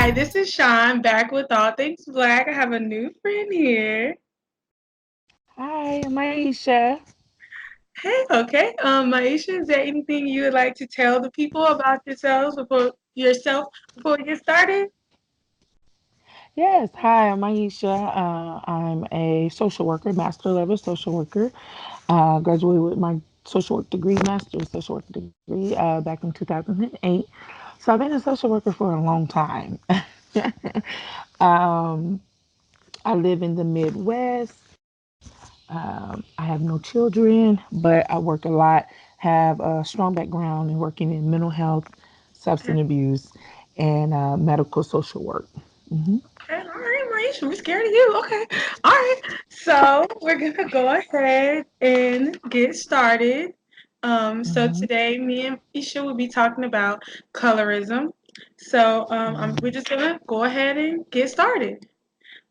Hi, this is Sean back with All Things Black. I have a new friend here. Hi, Myisha. Hey, okay. Myisha, is there anything you would like to tell the people about yourself before we get started? Yes, hi, I'm Myisha. I'm a social worker, master level social worker. Graduated with my social work degree, master's social work degree, back in 2008. So I've been a social worker for a long time. um, I live in the Midwest. I have no children, but I work a lot. Have a strong background in working in mental health, substance Okay, abuse, and medical social work. Mm-hmm. okay, all right, Myisha, we're scared of you. Okay, all right. So we're gonna go ahead and get started. So Mhm. today, me and Isha will be talking about colorism. So we're just gonna go ahead and get started.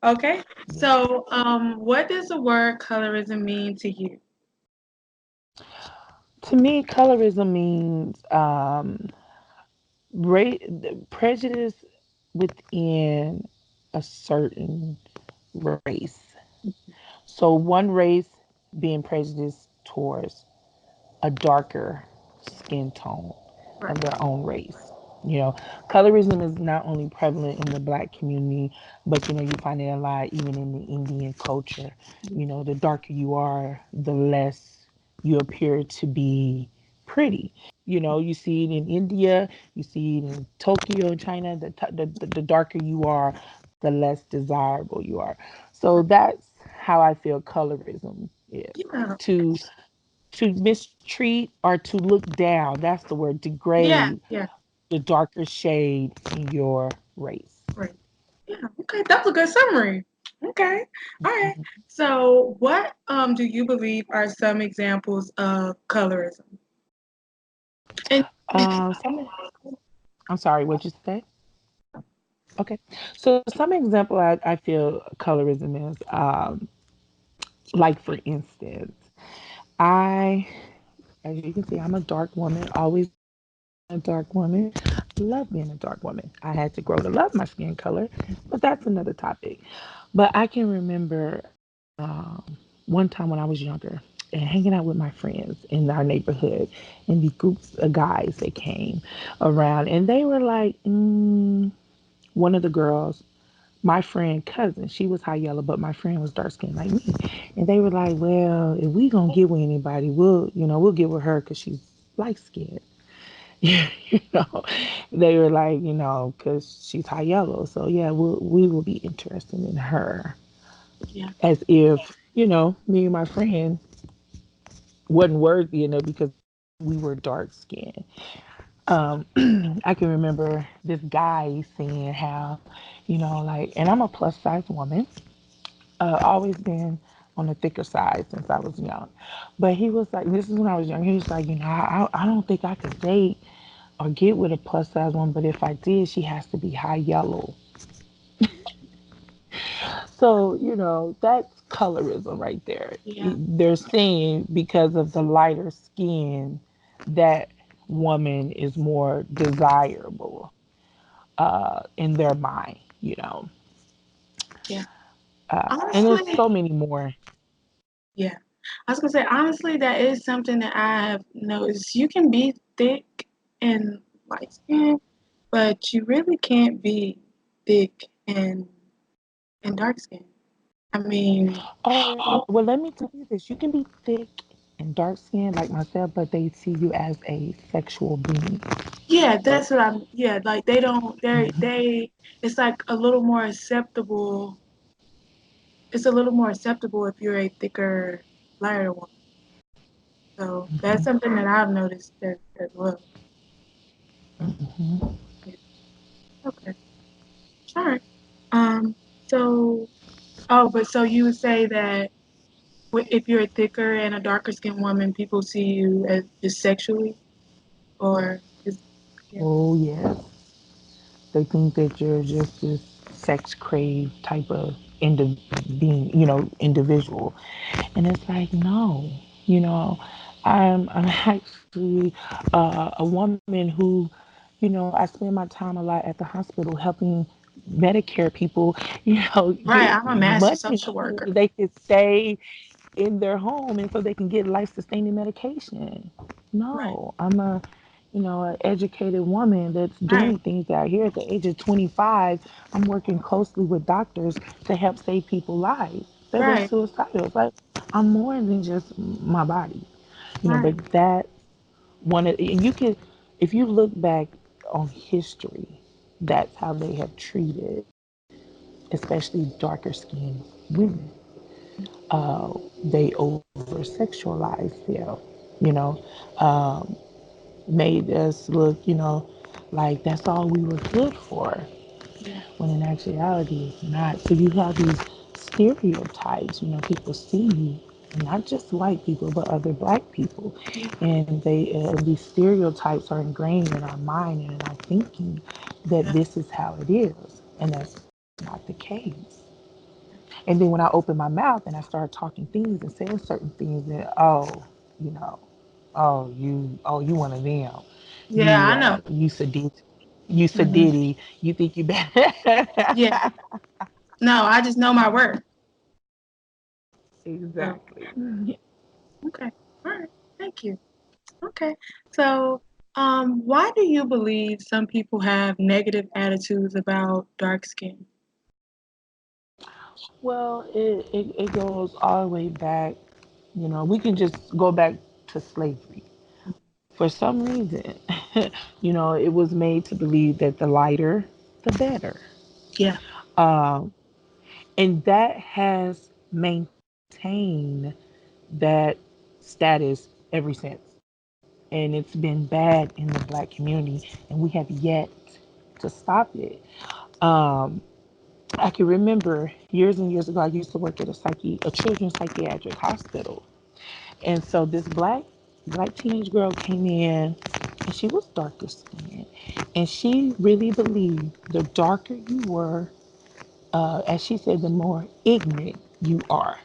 Okay. So, what does the word colorism mean to you? To me, colorism means prejudice within a certain race. So, one race being prejudiced towards a darker skin tone Right. of their own race. You know, colorism is not only prevalent in the black community, but you find it a lot even in the Indian culture. The darker you are, the less you appear to be pretty. You see it in India, you see it in Tokyo, China. The darker you are, the less desirable you are. So that's how I feel colorism is. Yeah. To to mistreat or to look down. That's the word, Yeah. degrade Yeah. the darker shade in your race. Right. Yeah. Okay. That's a good summary. Okay. All right. So, what do you believe are some examples of colorism? And Some, I'm sorry, what'd you say? Okay. So some example I feel colorism is, like for instance, I, as you can see, I'm a dark woman, always been a dark woman, love being a dark woman. I had to grow to love my skin color, but that's another topic. But I can remember one time when I was younger and hanging out with my friends in our neighborhood, and these groups of guys that came around, and they were like, one of the girls, my friend cousin, she was high yellow, but my friend was dark skinned like me, and they were like, well, if we gonna get with anybody, we'll get with her because she's light skinned. you know, they were like, because she's high yellow, so yeah, we will be interested in her, yeah. as if me and my friend wasn't worthy enough because we were dark skinned. I can remember this guy saying how, like, and I'm a plus size woman, always been on the thicker side since I was young. But he was like, this is when I was young. He was like, I don't think I could date or get with a plus size one, but if I did, she has to be high yellow. So, that's colorism right there. Yeah. They're saying because of the lighter skin, that woman is more desirable in their mind. Yeah. And there's Honestly, so many more. yeah. I was gonna say honestly, that is something that I have noticed. You can be thick and light skin, but you really can't be thick and dark skin. I mean, Oh, well, let me tell you this. You can be thick and dark skinned like myself, but they see you as a sexual being. yeah, that's what I'm. Yeah, like they don't. They. It's like a little more acceptable. It's a little more acceptable if you're a thicker, lighter one. So that's something that I've noticed as well. So, yeah. Okay. All right. Um. So. Oh, but so you would say that if you're a thicker and a darker skinned woman, people see you as just sexually, or is yeah. Oh, yes. They think that you're just this sex crave type of individual. And it's like, no, you know, I'm actually a woman who, I spend my time a lot at the hospital helping Medicare people, Right. get I'm a master money social so worker. that they can stay in their home and so they can get life sustaining medication. Right. No, I'm an educated woman that's Right. doing things out here at the age of 25. I'm working closely with doctors to help save people lives. So they're Right. suicidal. It's like I'm more than just my body, Right. but that one, and you can, if you look back on history, that's how they have treated, especially darker skinned women. They over sexualized them, you know, um, made us look, like that's all we were good for, Yeah. when in actuality it's not. So you have these stereotypes, people see you, and not just white people, but other black people. Yeah. And these stereotypes are ingrained in our mind and in our thinking that Yeah. this is how it is. And that's not the case. And then when I open my mouth and I start talking things and saying certain things, and you know, you one of them. Yeah. I know. You sadid, you Hmm. sadiddy. You think you better? Yeah. No, I just know my worth. So, Exactly. okay. All right. Thank you. Okay. So, why do you believe some people have negative attitudes about dark skin? Well, it goes all the way back. We can just go back to slavery. For some reason, it was made to believe that the lighter, the better. Yeah. Um, and that has maintained that status ever since. And it's been bad in the black community, and we have yet to stop it. Um, I can remember years and years ago, I used to work at a children's psychiatric hospital. And so this black teenage girl came in, and she was darker skinned. And she really believed the darker you were, as she said, the more ignorant you are.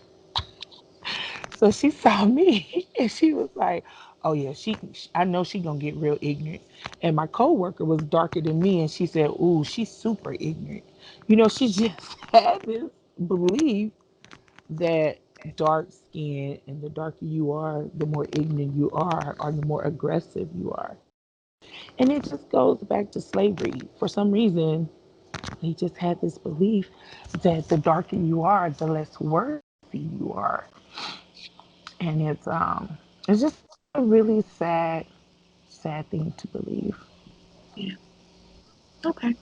So she saw me and she was like, "Oh yeah, I know she gonna get real ignorant." And my coworker was darker than me, and she said, "Ooh, she's super ignorant." She just had this belief that dark skin, and the darker you are, the more ignorant you are, or the more aggressive you are. And it just goes back to slavery. For some reason, they just had this belief that the darker you are, the less worthy you are. And it's just a really sad thing to believe. Yeah. Okay.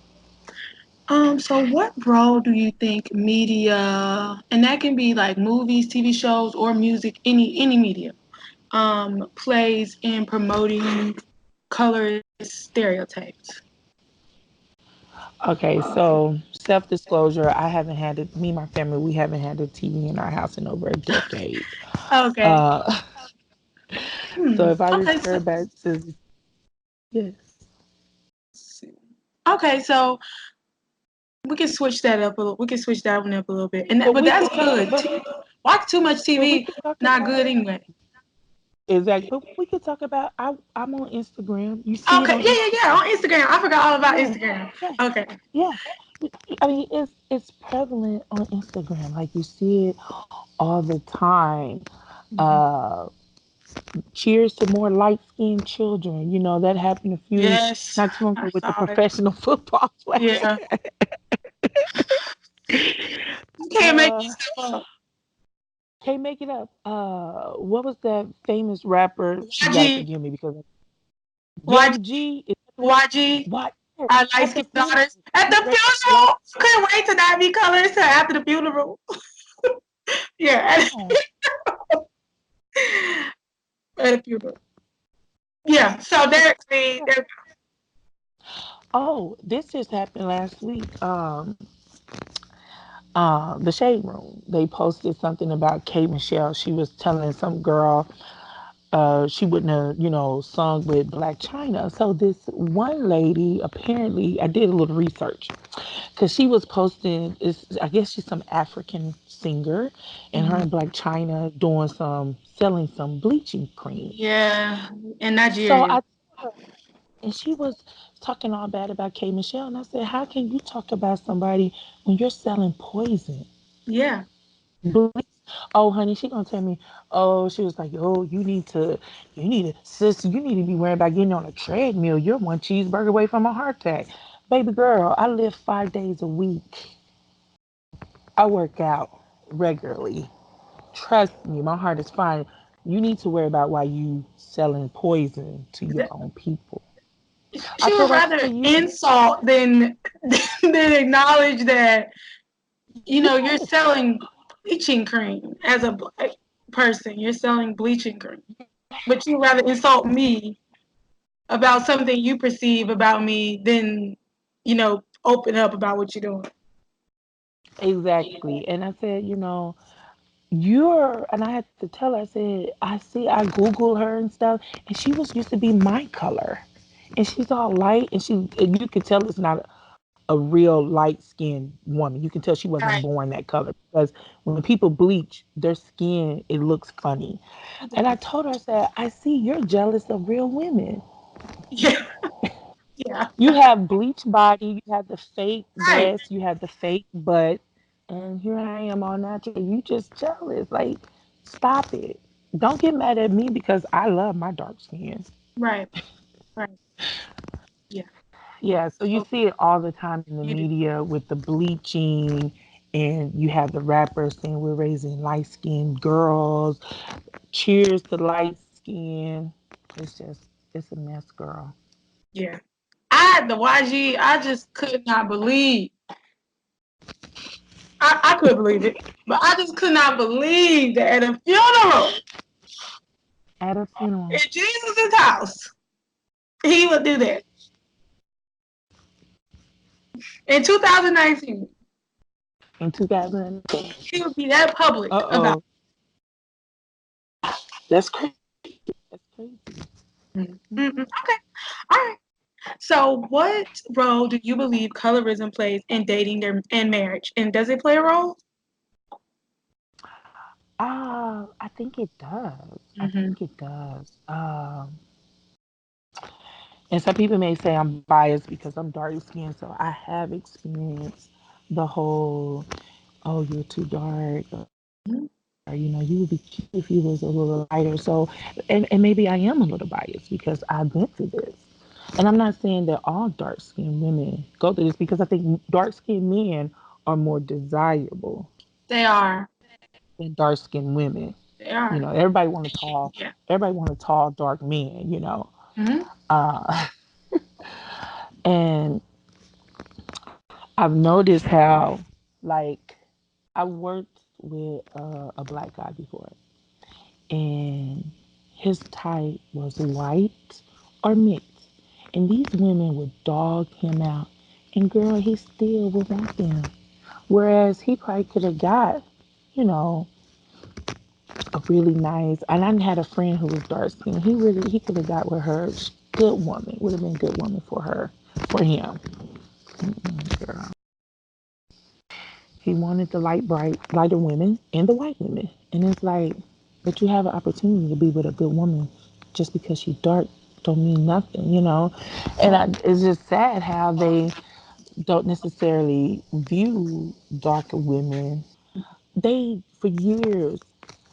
So what role do you think media, and that can be like movies, TV shows, or music, any media, plays in promoting colorist stereotypes? Okay, so self disclosure, I haven't had it. Me and my family, we haven't had a TV in our house in over a decade. Okay. Uh, Hmm. so if I Okay. refer back to, yes, Okay. So we can switch that up a little. We can switch that one up a little bit, but but we that's could, good. Watch too much but we TV, could talk not about good anyway. exactly. But we could talk about. I'm on Instagram. You see it Okay. on Yeah. Yeah. Yeah. Instagram. On Instagram, I forgot all about Yeah, Instagram. yeah, Okay. yeah. I mean, it's prevalent on Instagram. Like you see it all the time. Mhm. Uh, cheers to more light skinned children. That happened Yes, not too long I ago with the saw it. professional football player. Yeah. You can't make Uh, this stuff up. can't make it up. What was that famous rapper? You got to YG, forgive me because YG, Young G is that the one? YG, What? Yes, our light at the skinned funeral, daughters. At the he ran light. funeral, couldn't wait to not be colors until after the funeral. Yeah, Yeah. at the funeral. Yeah, so He there, ran- there. Oh, this just happened last week. The Shade Room. They posted something about K Michelle. She was telling some girl she wouldn't have, sung with Black China. So this one lady, apparently, I did a little research because she was posting. Is I guess she's some African singer, and her Mhm. and Black China doing selling some bleaching cream. Yeah, in So Nigeria. I, and she was talking all bad about K Michelle. And I said, how can you talk about somebody when you're selling poison? Yeah. Bleach. Oh, honey, she gonna tell me, oh, she was like, oh, sis, you need to be worried about getting on a treadmill. You're one cheeseburger away from a heart attack. Baby girl, I live 5 days a week. I work out regularly. Trust me, my heart is fine. You need to worry about why you selling poison to your own people. I She would told her, I said, rather you insult than than acknowledge that, you're yes, selling bleaching cream as a black person. You're selling bleaching cream, but you rather insult me about something you perceive about me than, open up about what you're doing. exactly. And I said, and I had to tell her, I said, I Googled her and stuff, and she was used to be my color. And she's all light, and you could tell it's not a real light skinned woman. You can tell she wasn't Right. born that color because when people bleach their skin, it looks funny. And I told her, I said, I see you're jealous of real women. Yeah. Yeah. You have bleach body, you have the fake Right. breasts, you have the fake butt, and here I am all natural. You just jealous. Like, stop it. Don't get mad at me because I love my dark skin. Right. Right. Yeah. Yeah, so you So see it all the time in the you do. media with the bleaching, and you have the rappers saying we're raising light skinned girls. Cheers to light skin. It's a mess, girl. Yeah. The YG, I just could not believe. I couldn't believe it, but I just could not believe that at a funeral At a in funeral Jesus' house, he would do that in 2019. in 2000. He would be that public Uh about. oh, that's crazy. That's crazy. Mm. Okay. All right. So, what role do you believe colorism plays in dating and marriage? And does it play a role? I think it does. I Mm-hmm. think it does. And some people may say I'm biased because I'm dark skinned, so I have experienced the whole, oh, you're too dark, or you would be cute if you was a little lighter. So, and maybe I am a little biased because I've been through this. And I'm not saying that all dark skinned women go through this because I think dark skinned men are more desirable They are. than dark skinned women. They are. Everybody want a tall, Yeah. everybody want a tall, dark man. Mm-hmm. Uh, and I've noticed how, like, I worked with a black guy before, and his type was white or mixed. And these women would dog him out. And girl, he still would want them. Whereas he probably could have got, you know, a really nice. And I had a friend who was dark skinned. He could have got with her. Good woman. Would have been a good woman for her, for him. Girl. He wanted the lighter women and the white women. And it's like, but you have an opportunity to be with a good woman just because she's dark don't mean nothing. And it's just sad how they don't necessarily view darker women. For years,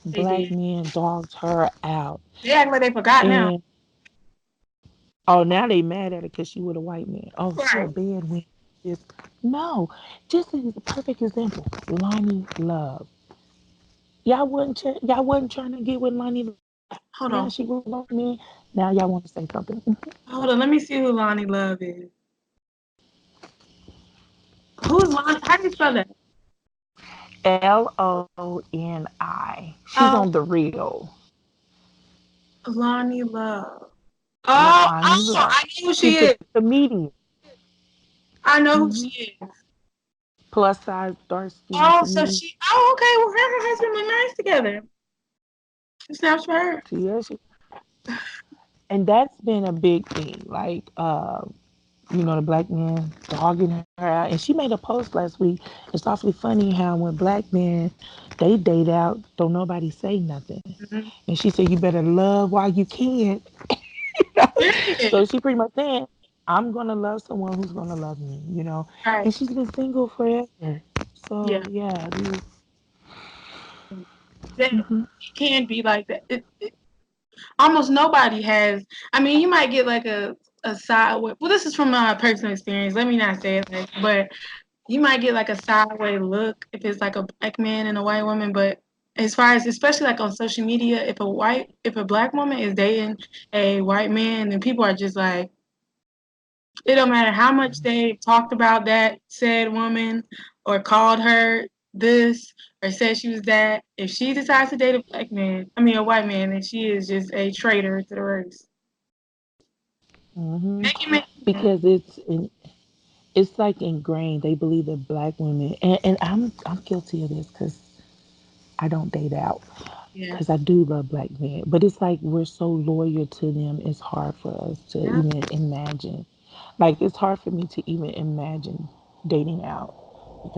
They black did. men dogged her out. They act like they forgot now. And oh, now they mad at her because she with a white man. Oh, she a Right. bad woman. Just no. Just as a perfect example, Lonnie Love. Y'all wasn't trying to get with Lonnie Love. Now Hold she on. with a white man. Now y'all want to say something. Hold on. Let me see who Lonnie Love is. Who's Lonnie? How do you spell that? Loni. She's on Oh, the real. Lonnie Love. Oh, Lonnie oh, Love. I know who She's she the is. comedian. I know who Hmm. she is. Plus size, dark skin Oh, so comedian. she. Oh, okay. Well, her and her husband look nice together. Snaps for her. And that's been a big thing. Like, the black man dogging her out. And she made a post last week. It's awfully funny how when black men they date out, don't nobody say nothing. Mm-hmm. And she said, "You better love while you can." Period. So she pretty much saying. I'm gonna love someone who's gonna love me, Right. And she's been single forever. So Yeah. yeah, That hmm it can be like that. Almost nobody has. I mean, you might get like a sideway. Well, this is from my personal experience. Let me not say it like, but you might get like a sideway look if it's like a black man and a white woman. But as far as especially like on social media, if a black woman is dating a white man, then people are just like, it don't matter how much they talked about that said woman or called her this or said she was that. If she decides to date a black man, I mean a white man, then she is just a traitor to the race. hmm Make it make sense. because it's like ingrained. They believe that black women, and I'm guilty of this because I don't date out Yeah. because I do love black men, but it's like we're so loyal to them. It's hard for us to Yeah. even imagine. Like it's hard for me to even imagine dating out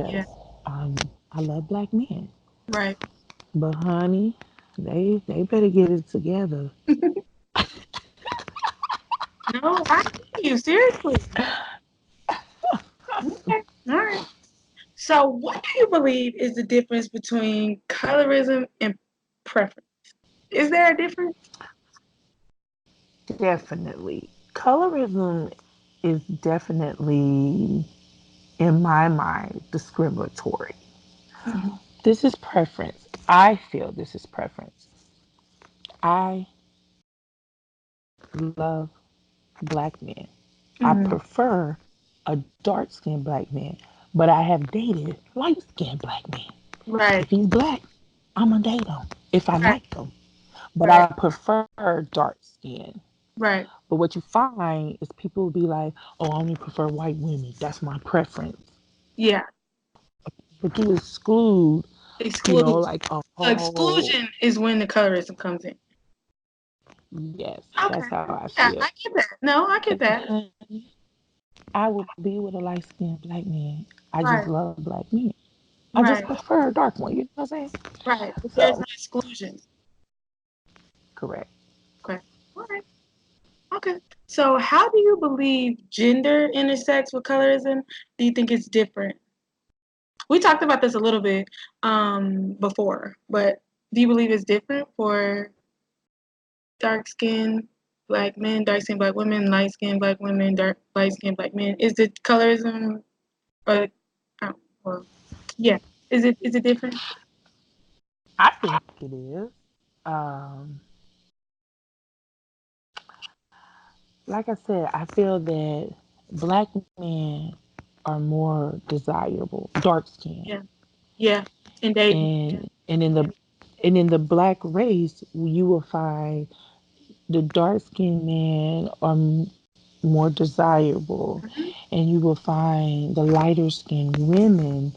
Yeah. because I love black men. Right. But honey, they better get it together. No, I hear you. Seriously. Okay. All right. So, what do you believe is the difference between colorism and preference? Is there a difference? Definitely. Colorism is definitely, in my mind, discriminatory. Hmm. This is preference. I feel this is preference. I love black men. I Hmm. prefer a dark skinned black man, but I have dated light skinned black men. Right. If he's black, I'm gonna date him if I Right. like him. But Right. I prefer dark skin. Right. But what you find is people will be like, oh, I only prefer white women. That's my preference. Yeah. But you exclude, Exclusion. like a whole, Exclusion is when the colorism comes in. yes, Okay. that's how I Yeah, feel. I get that. No, I get Because, that. honey, I will be with a light skinned black man. I just Right. love black men. I just Right. prefer a dark one. You know what I'm saying? Right. But there's So, no exclusion. correct. Okay. All right. Okay. So, how do you believe gender intersects with colorism? Do you think it's different? We talked about this a little bit before, but do you believe it's different for dark skinned black men, dark skinned black women, light skinned black women, dark light skinned black men? Is the colorism or well, yeah, is it different? I think it is. Um, like I said, I feel that black men are more desirable, dark skinned. Yeah, yeah, and dating. Yeah, And in the black race, you will find the dark skinned men are more desirable, hmm and you will find the lighter skinned women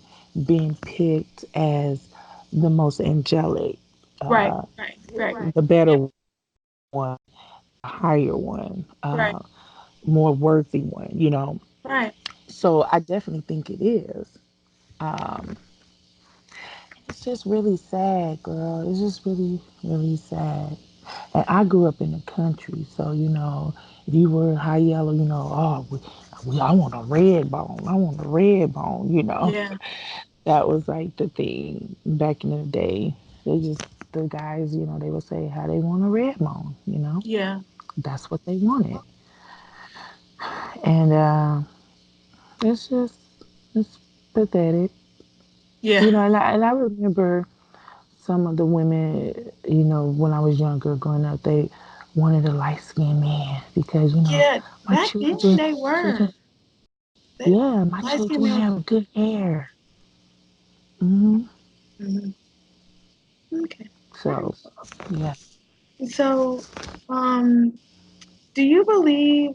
being picked as the most angelic, right, uh, right, right, the better one, the higher one, right, more worthy one. right. So I definitely think it is. Um, it's just really sad, girl. It's just really, really sad. And I grew up in the country, so if you were high yellow, oh, I want a red bone. I want a red bone. Yeah, That was like the thing back in the day. The guys, they would say how they want a red bone. yeah, That's what they wanted. And it's just, it's pathetic. yeah, And I remember some of the women, when I was younger growing up, they wanted a light skinned man because, yeah. my Back then they children, were. They, yeah, my light skinned children men. have good hair. hmm Mm-hmm. Okay. All right. So, yeah. So, um, do you believe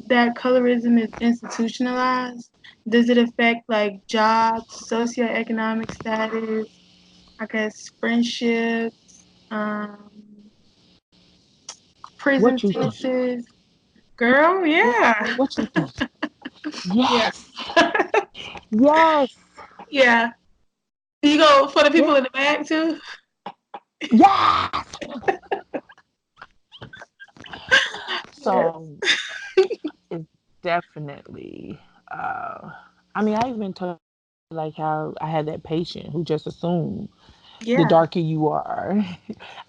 that colorism is institutionalized? Does it affect like jobs, socioeconomic status, I guess friendships, prison What you think? sentences? Girl, yeah. What you think? Yeah. Yes. Yes. Yeah. You go for the people Yeah. in the back too? Yes. Yeah. So, definitely. I mean, I even told you like how I had that patient who just assumed the Yeah, darker you are.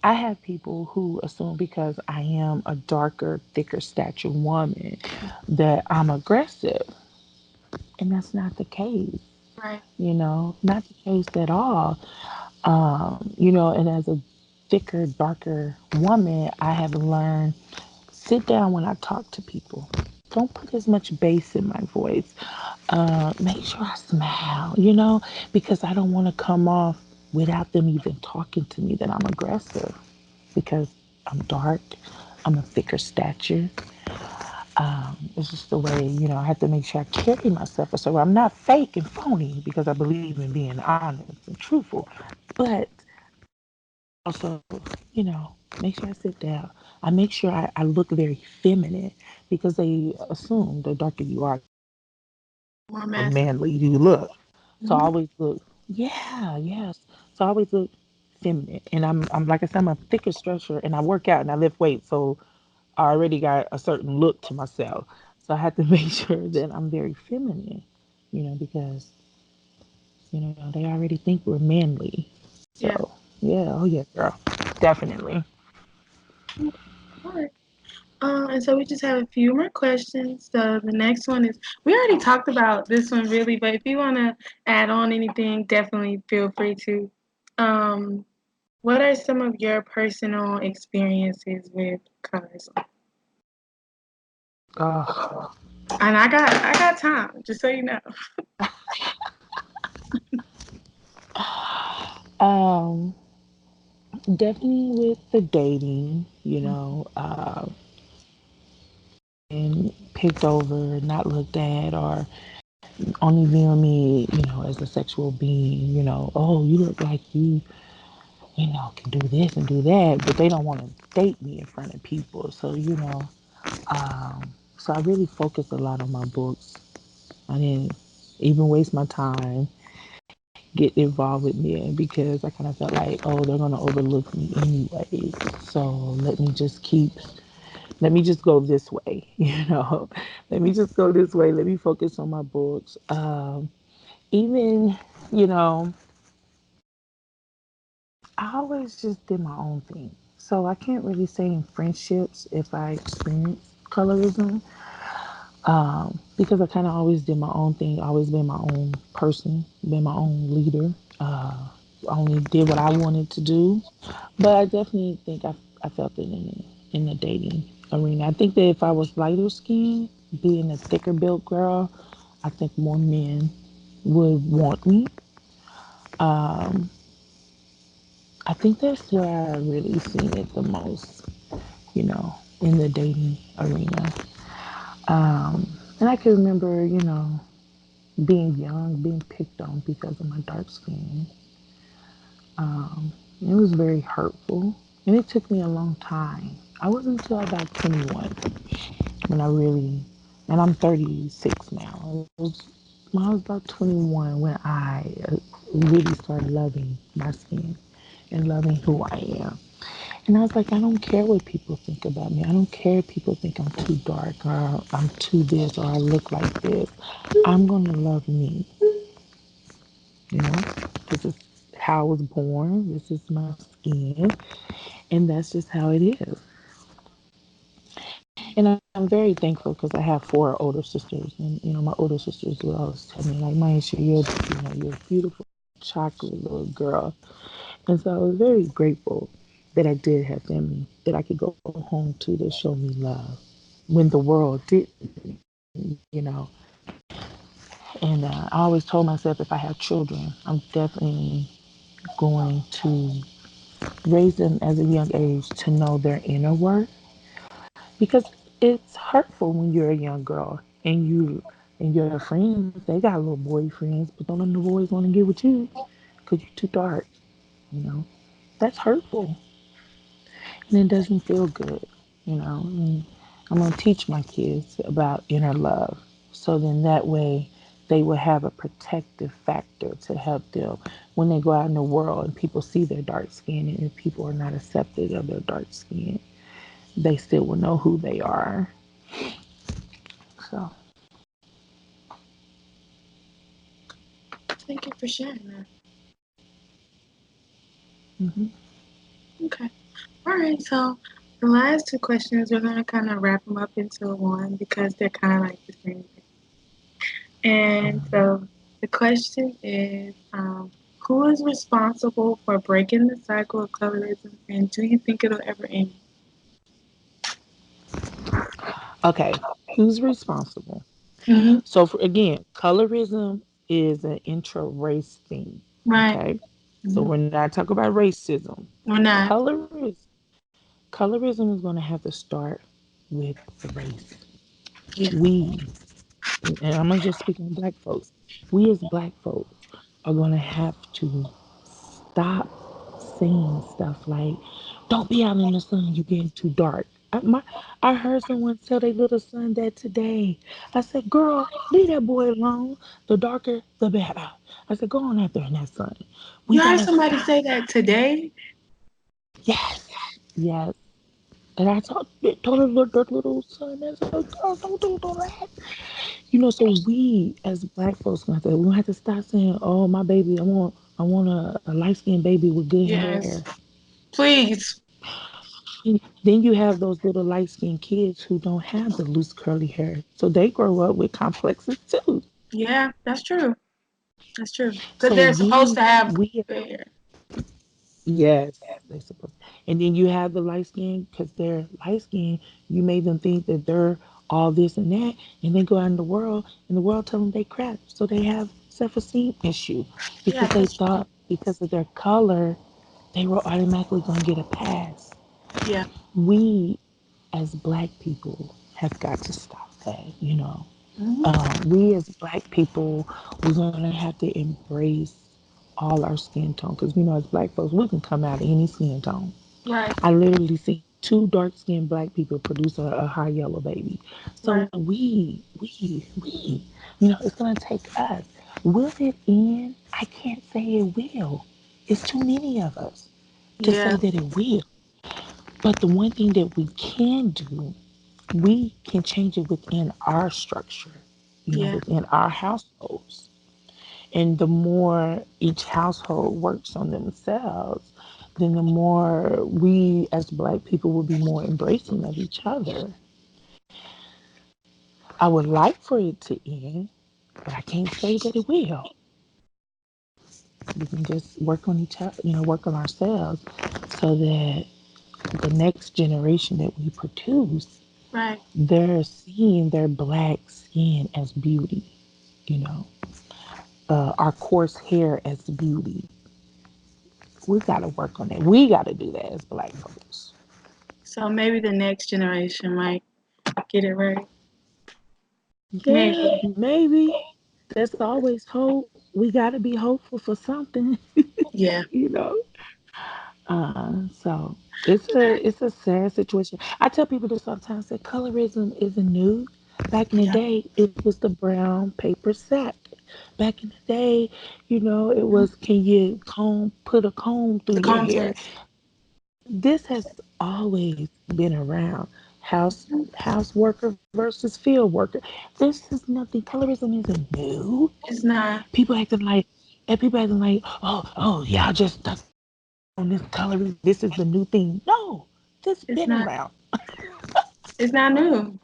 I have people who assume because I am a darker, thicker stature woman that I'm aggressive, and that's not the case. right. Not the case at all. And as a thicker, darker woman, I have learned sit down when I talk to people. Don't put as much bass in my voice. Make sure I smile, because I don't want to come off without them even talking to me that I'm aggressive because I'm dark, I'm a thicker stature. It's just the way, I have to make sure I carry myself. So I'm not fake and phony because I believe in being honest and truthful. But also, make sure I sit down. I make sure I look very feminine because they assume the darker you are, More more masculine. manly you look. So I Hmm. always look, yeah, yes. So I always look feminine. And I'm like I said, I'm a thicker stretcher and I work out and I lift weights. So I already got a certain look to myself. So I have to make sure that I'm very feminine, because, they already think we're manly. Yeah. So, yeah, oh yeah, girl. Definitely. All right. And so we just have a few more questions. So the next one is we already talked about this one really, but if you want to add on anything, definitely feel free to. Um, what are some of your personal experiences with colorism? Oh, And I got time, just so you know. um, definitely with the dating, and picked over, not looked at, or only viewing me, as a sexual being, oh, you look like can do this and do that, but they don't want to date me in front of people. So, so I really focused a lot on my books. I didn't even waste my time getting involved with men because I kind of felt like, oh, they're gonna overlook me anyway. So let me just go this way, let me just go this way. Let me focus on my books. Even, you know, I always just did my own thing. So I can't really say in friendships if I experienced colorism, because I kind of always did my own thing, always been my own person, been my own leader. Only did what I wanted to do. But I definitely think I felt it in the dating arena. I think that if I was lighter skinned, being a thicker built girl, I think more men would want me. I think that's where I really seen it the most, in the dating arena. And I can remember, being young, being picked on because of my dark skin. It was very hurtful. And it took me a long time. I wasn't until about 21 when I really, and I'm 36 now. When I was about 21 when I really started loving my skin and loving who I am. And I was like, I don't care what people think about me. I don't care if people think I'm too dark or I'm too this or I look like this. I'm going to love me. You know, this is how I was born. This is my skin. And that's just how it is. And I'm very thankful because I have four older sisters. And, my older sisters would always tell me, like, Myisha, you're a beautiful chocolate little girl. And so I was very grateful that I did have family that I could go home to that showed me love when the world didn't. And I always told myself if I have children, I'm definitely going to raise them as a young age to know their inner worth because it's hurtful when you're a young girl and your friends they got little boyfriends, but don't the boys want to get with you because you're too dark. You know that's hurtful and it doesn't feel good. And I'm gonna teach my kids about inner love, so then that way they will have a protective factor to help them when they go out in the world and people see their dark skin, and if people are not accepted of their dark skin they still will know who they are. So Thank you for sharing that. Hmm. Okay. All right. So the last two questions, we're gonna kind of wrap them up into one because they're kind of like the same thing. And so the question is, who is responsible for breaking the cycle of colorism, and do you think it'll ever end? Okay, who's responsible? Hmm. So, for again, colorism is an intra-race thing. Right. Okay, so Hmm. we're not talking about racism. We're not. Colorism is going to have to start with the race. Yeah. We, and I'm gonna just speak on black folks. We as black folks are gonna have to stop saying stuff like, "Don't be out in the sun. You getting too dark." I heard someone tell their little son that today. I said, "Girl, leave that boy alone. The darker, the better." I said, "Go on out there in that sun. We You heard gotta somebody stop." say that today? Yes, yes. And I told the little son, that's like, "Girl, don't do that." So we as black folks we gonna have to stop saying, "Oh, my baby, I want a light skinned baby with good hair." Yes. Please. Then you have those little light skinned kids who don't have the loose curly hair, so they grow up with complexes too. Yeah, that's true. That's true. Because So they're supposed to have we hair. yes, they supposed. And then you have the light skin because they're light skinned. You made them think that they're all this and that, and then go out in the world, and the world tell them they crap. So they have self-esteem issue Yeah, because they that's true. thought because of their color, they were automatically gonna get a pass. Yeah. We as black people have got to stop that. Hmm. We as black people, we're gonna have to embrace all our skin tone because as black folks, we can come out of any skin tone. Right. I literally see two dark skinned black people produce a high yellow baby. So Right. it's gonna take us. Will it end? I can't say it will. It's too many of us to say Yeah. that it will. But the one thing that we can do, we can change it within our structure, Yeah. within our households. And the more each household works on themselves, then the more we as black people will be more embracing of each other. I would like for it to end, but I can't say that it will. We can just work on each other, work on ourselves so that the next generation that we produce, Right. they're seeing their black skin as beauty, you know, our coarse hair as beauty. We got to work on that. We got to do that as black folks. So maybe the next generation might get it right. Yeah, Maybe. maybe. There's always hope. We got to be hopeful for something, Yeah. you know. So it's a sad situation. I tell people this sometimes that colorism isn't new. Back in the Yeah. day, it was the brown paper sack. Back in the day, it Mhm. was can you put a comb through The your hair? contest. This has always been around. Mhm. House worker versus field worker. This is nothing. Colorism isn't new. It's not. People acting like, oh, y'all just stuck on this colorism. This is the new thing. No, this It's been not. around. It's not new.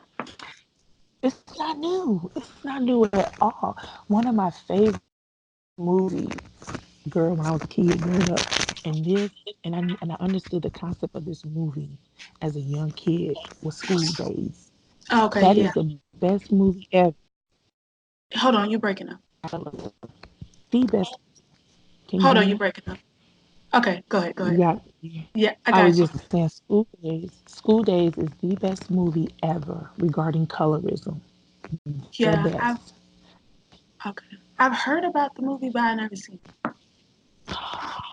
It's not new. It's not new at all. One of my favorite movies, girl, when I was a kid growing up, and I understood the concept of this movie as a young kid was School Days. Oh, okay. That Yeah. is the best movie ever. Hold on. You're breaking up. The best. Can you Hold hear on. You're me? breaking up. Okay. Go ahead. Go ahead. Yeah. Yeah. I I was got you. just saying School Days. School Days is the best movie ever regarding colorism. The Yeah. best. Okay. I've heard about the movie, but I never seen it.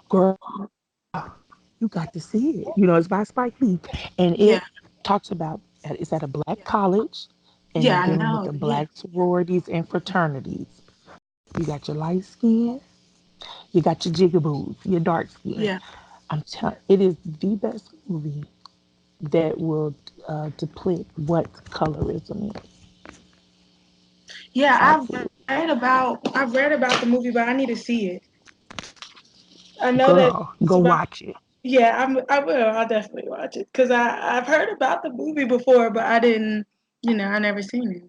Girl, you got to see it. It's by Spike Lee. And Yeah. it talks about it's at a black Yeah. college and they're Yeah. I dealing with know. the Yeah. black sororities and fraternities. You got your light skin, you got your jigaboos, your dark skin. Yeah. I'm telling it is the best movie that will depict what colorism is. Yeah. I've Absolutely. I've read about the movie, but I need to see it. I know that Girl, it's go about. watch it. Yeah, I will. I'll definitely watch it because I've heard about the movie before, but I didn't. I never seen it.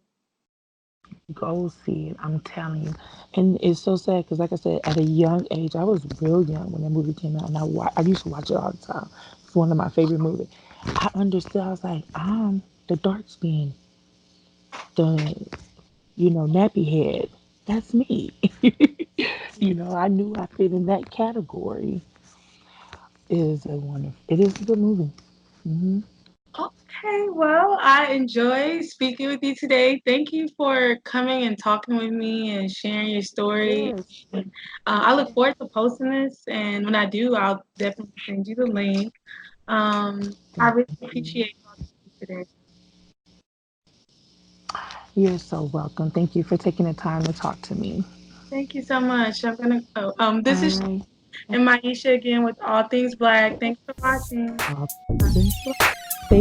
Go see it. I'm telling you. And it's so sad because, like I said, at a young age, I was real young when that movie came out, and I used to watch it all the time. It's one of my favorite movies. I understood. I was like, I'm the dark skin, the nappy head. That's me. I knew I fit in that category. It is a good movie. Hmm. Okay, well, I enjoy speaking with you today. Thank you for coming and talking with me and sharing your story. Yes. I look forward to posting this, and when I do, I'll definitely send you the link. I Thank really you. appreciate talking to you today. You're so welcome. Thank you for taking the time to talk to me. Thank you so much. I'm gonna go. All This is right. and Myisha again with All Things Black. Thanks for watching. All things. Stay